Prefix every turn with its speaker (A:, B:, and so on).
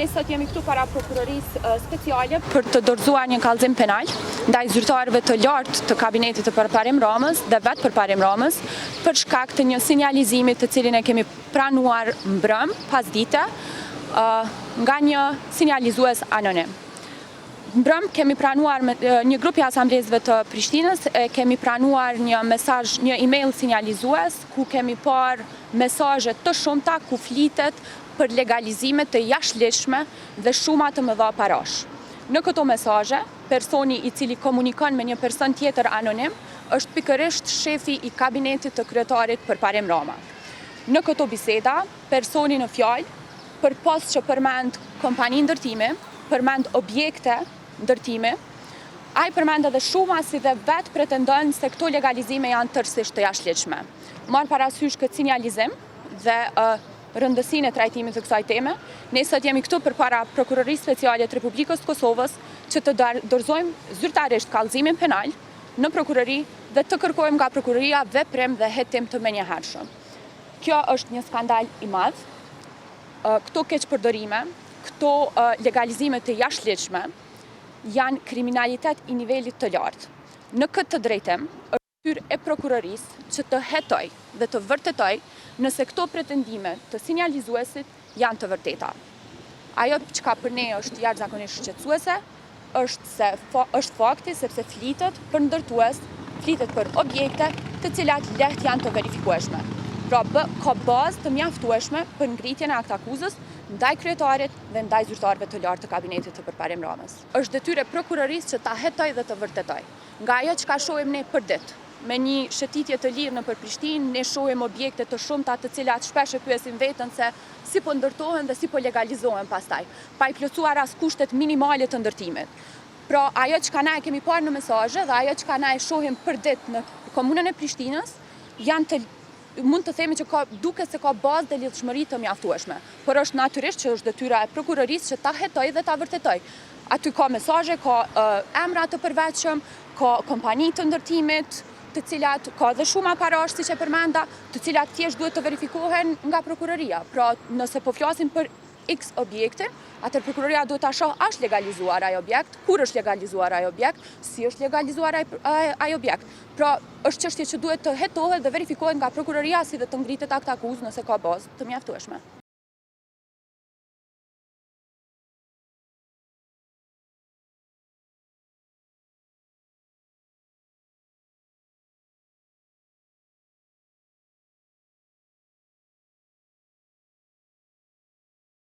A: Ne sot jemi këtu para prokurorisë speciale për të dorëzuar një kallëzim penal ndaj zyrtarëve të lartë të kabinetit të përparim Ramës dhe vetë përparim Ramës për shkak të një sinjalizimi të cilin e kemi pranuar mbrëm pasdite nga një sinjalizues anonim. Mbrëm kemi pranuar një grup i asamblezëve të Prishtinës, kemi pranuar një mesazh, një email sinjalizues ku kemi parë mesazhe të shumta ku flitet për legalizime të jashtëligjshme dhe shuma të mëdha parash. Në këto mesazhe, personi i cili komunikon me një person tjetër anonim është pikërisht shefi i kabinetit të kryetarit përparim Rama. Në këto biseda, personi në fjalë, përpos që përmend kompani ndërtimi, përmend objekte ndërtimi, ai përmend edhe shuma si dhe vetë pretendon se këto legalizime janë tërësisht të jashtëligjshme. Marr parasysh këtë sinjalizim dhe rëndësinë e trajtimit të kësaj teme, ne sot jemi këtu përpara Prokurorisë Speciale të Republikës së Kosovës që të dorëzojmë zyrtarisht kallëzimin penal në prokurori dhe të kërkojmë nga prokuroria veprim dhe hetim të menjëhershëm. Kjo është një skandal i madh. Këto keqpërdorime, këto legalizime të jashtëligjshme janë kriminalitet i nivelit të lartë. Në këtë drejtim, është detyrë e prokurorisë që të hetoj dhe të vërtetoj nëse këto pretendime të sinjalizuesit janë të vërteta. Ajo çka për ne është jashtëzakonisht shqetësuese, është fakti sepse flitet për ndërtues, flitet për objekte të cilat lehtë janë të verifikueshme. Pra ka bazë të mjaftueshme për ngritjen e aktakuzës ndaj kryetarit dhe ndaj zyrtarëve të lartë të kabinetit të përparim Ramës. Është detyrë e prokurorisë që ta hetoj dhe të vërtetoj. Nga ajo çka shohim ne për ditë, me një shëtitje të lirë nëpër Prishtinë, ne shohim objekte të shumta të cilat shpesh e pyesin veten se si po ndërtohen dhe si po legalizohen pastaj, pa i plotësuar as kushtet minimale të ndërtimit. Pra ajo çka na e kemi parë në mesazhe dhe ajo çka na e shohim për ditë në komunën e Prishtinës mund të themi që duket se ka bazë dhe lidhshmëri të mjaftueshme, por është natyrisht që është detyra e prokurorisë që ta hetoj dhe ta vërtetoj. Aty ka mesazhe, ka emra të përveçshëm, ka kompani të ndërtimit, të cilat ka dhe shuma parash siç e përmenda, të cilat thjesht duhet të verifikohen nga prokuroria. Pra, nëse po flasim për X objektin, atëherë prokuroria duhet ta shohë a është legalizuar ai objekt, kur është legalizuar ai objekt, si është legalizuar ai objekt. Pra, është çështje që duhet të hetohet dhe verifikohet nga prokuroria si dhe të ngritet aktakuzë nëse ka bazë të mjaftueshme.